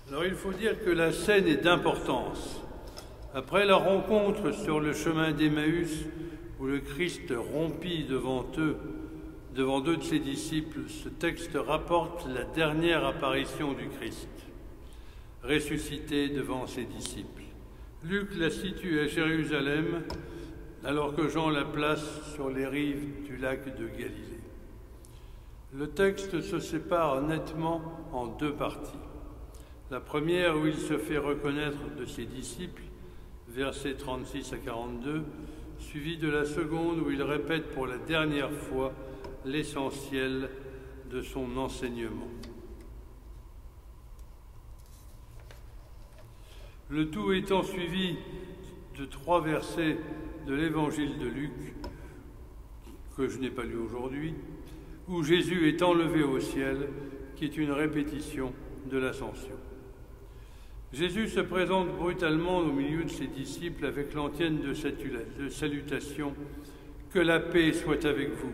Alors il faut dire que la scène est d'importance. Après la rencontre sur le chemin d'Emmaüs, où le Christ rompit devant deux de ses disciples, ce texte rapporte la dernière apparition du Christ, ressuscité devant ses disciples. Luc la situe à Jérusalem, alors que Jean la place sur les rives du lac de Galilée. Le texte se sépare nettement en deux parties. La première où il se fait reconnaître de ses disciples, versets 36 à 42, suivie de la seconde où il répète pour la dernière fois l'essentiel de son enseignement. Le tout étant suivi de 3 versets de l'évangile de Luc, que je n'ai pas lu aujourd'hui, où Jésus est enlevé au ciel, qui est une répétition de l'ascension. Jésus se présente brutalement au milieu de ses disciples avec l'antienne de salutation « Que la paix soit avec vous ».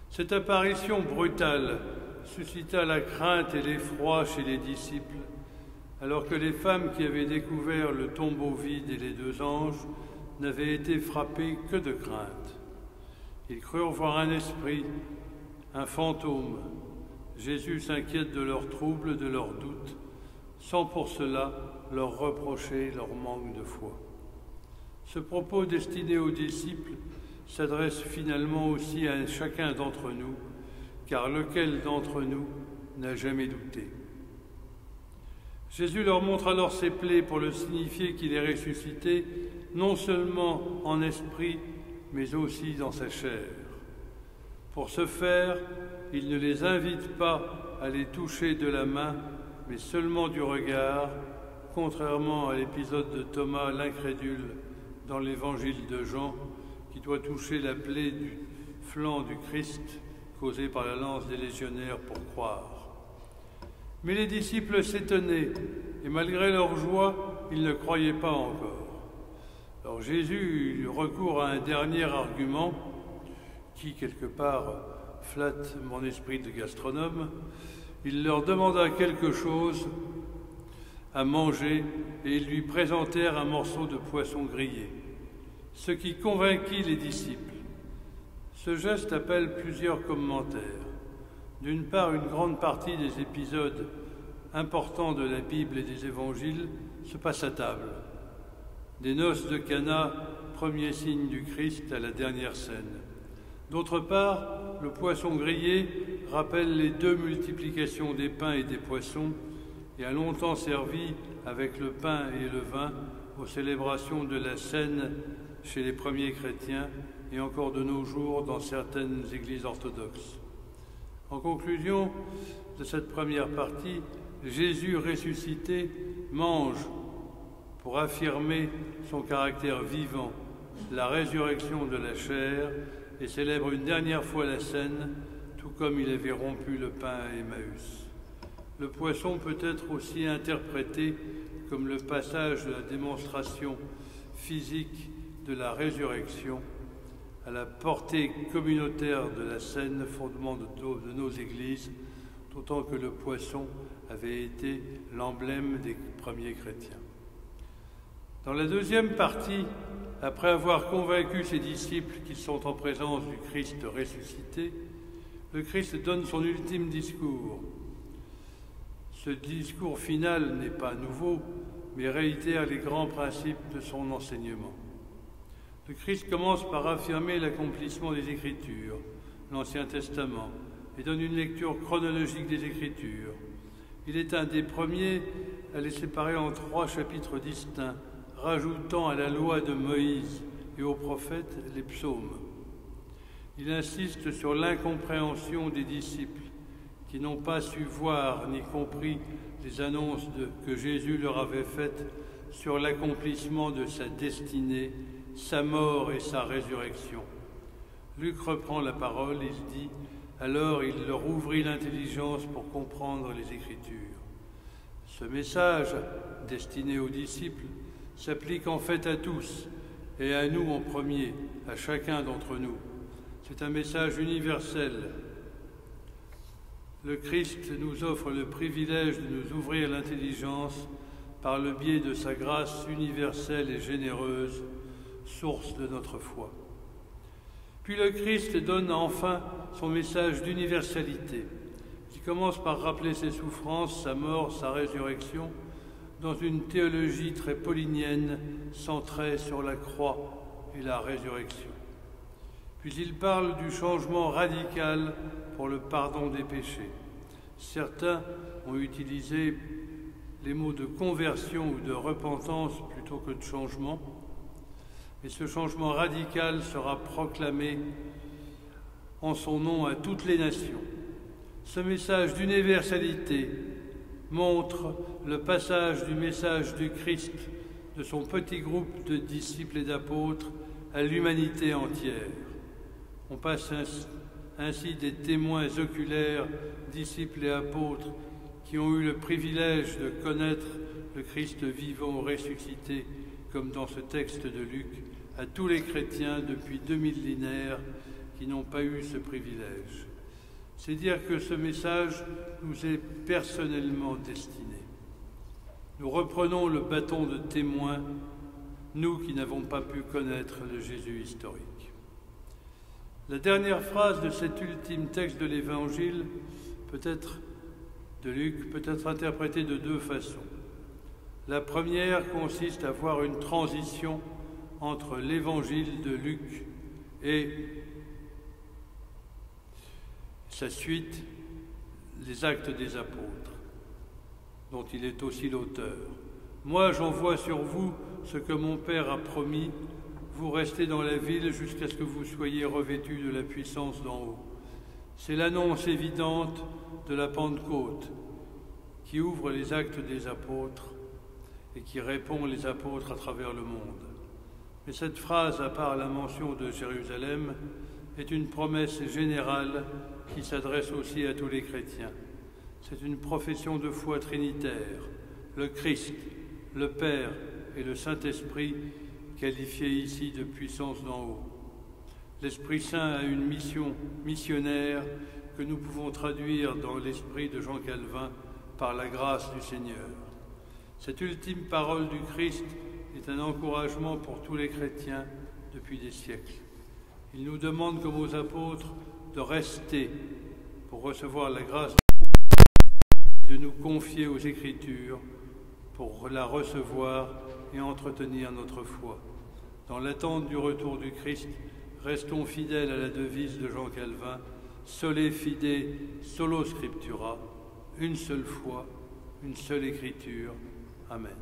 Cette apparition brutale suscita la crainte et l'effroi chez les disciples, alors que les femmes qui avaient découvert le tombeau vide et les 2 anges n'avaient été frappées que de crainte. Ils crurent voir un esprit, un fantôme. Jésus s'inquiète de leurs troubles, de leurs doutes, sans pour cela leur reprocher leur manque de foi. Ce propos destiné aux disciples s'adresse finalement aussi à chacun d'entre nous, car lequel d'entre nous n'a jamais douté? Jésus leur montre alors ses plaies pour le signifier qu'il est ressuscité, non seulement en esprit, mais aussi dans sa chair. Pour ce faire, il ne les invite pas à les toucher de la main, mais seulement du regard, contrairement à l'épisode de Thomas l'incrédule dans l'évangile de Jean, qui doit toucher la plaie du flanc du Christ causée par la lance des légionnaires pour croire. Mais les disciples s'étonnaient, et malgré leur joie, ils ne croyaient pas encore. Alors Jésus recourt à un dernier argument qui, quelque part, flatte mon esprit de gastronome. Il leur demanda quelque chose à manger et ils lui présentèrent un morceau de poisson grillé, ce qui convainquit les disciples. Ce geste appelle plusieurs commentaires. D'une part, une grande partie des épisodes importants de la Bible et des évangiles se passent à table. Des noces de Cana, premier signe du Christ à la dernière scène. D'autre part, le poisson grillé rappelle les 2 multiplications des pains et des poissons et a longtemps servi avec le pain et le vin aux célébrations de la Cène chez les premiers chrétiens et encore de nos jours dans certaines églises orthodoxes. En conclusion de cette première partie, Jésus ressuscité mange pour affirmer son caractère vivant, la résurrection de la chair, et célèbre une dernière fois la scène, tout comme il avait rompu le pain à Emmaüs. Le poisson peut être aussi interprété comme le passage de la démonstration physique de la résurrection à la portée communautaire de la scène, fondement de nos églises, d'autant que le poisson avait été l'emblème des premiers chrétiens. Dans la deuxième partie, après avoir convaincu ses disciples qu'ils sont en présence du Christ ressuscité, le Christ donne son ultime discours. Ce discours final n'est pas nouveau, mais réitère les grands principes de son enseignement. Le Christ commence par affirmer l'accomplissement des Écritures, l'Ancien Testament, et donne une lecture chronologique des Écritures. Il est un des premiers à les séparer en 3 chapitres distincts, rajoutant à la loi de Moïse et aux prophètes les psaumes. Il insiste sur l'incompréhension des disciples qui n'ont pas su voir ni compris les annonces que Jésus leur avait faites sur l'accomplissement de sa destinée, sa mort et sa résurrection. Luc reprend la parole, il dit « Alors il leur ouvrit l'intelligence pour comprendre les Écritures ». Ce message, destiné aux disciples, s'applique en fait à tous, et à nous en premier, à chacun d'entre nous. C'est un message universel. le Christ nous offre le privilège de nous ouvrir l'intelligence par le biais de sa grâce universelle et généreuse, source de notre foi. Puis le Christ donne enfin son message d'universalité, qui commence par rappeler ses souffrances, sa mort, sa résurrection, dans une théologie très paulinienne centrée sur la croix et la résurrection. Puis il parle du changement radical pour le pardon des péchés. Certains ont utilisé les mots de conversion ou de repentance plutôt que de changement, mais ce changement radical sera proclamé en son nom à toutes les nations. Ce message d'universalité montre le passage du message du Christ, de son petit groupe de disciples et d'apôtres, à l'humanité entière. On passe ainsi des témoins oculaires, disciples et apôtres, qui ont eu le privilège de connaître le Christ vivant ressuscité, comme dans ce texte de Luc, à tous les chrétiens depuis 2 millénaires qui n'ont pas eu ce privilège. C'est dire que ce message nous est personnellement destiné. Nous reprenons le bâton de témoin, nous qui n'avons pas pu connaître le Jésus historique. La dernière phrase de cet ultime texte de l'Évangile, peut-être de Luc, peut être interprétée de 2 façons. La première consiste à voir une transition entre l'Évangile de Luc et sa suite, les Actes des Apôtres, dont il est aussi l'auteur. Moi, j'envoie sur vous ce que mon Père a promis. Vous restez dans la ville jusqu'à ce que vous soyez revêtus de la puissance d'en haut. C'est l'annonce évidente de la Pentecôte qui ouvre les Actes des Apôtres et qui répond les apôtres à travers le monde. Mais cette phrase, à part la mention de Jérusalem, est une promesse générale qui s'adresse aussi à tous les chrétiens. C'est une profession de foi trinitaire, le Christ, le Père et le Saint-Esprit, qualifiés ici de puissance d'en haut. L'Esprit Saint a une mission missionnaire que nous pouvons traduire dans l'esprit de Jean Calvin par la grâce du Seigneur. Cette ultime parole du Christ est un encouragement pour tous les chrétiens depuis des siècles. Il nous demande, comme aux apôtres, de rester pour recevoir la grâce de nous confier aux Écritures pour la recevoir et entretenir notre foi. Dans l'attente du retour du Christ, restons fidèles à la devise de Jean Calvin, Sole fide, solo scriptura, une seule foi, une seule écriture. Amen.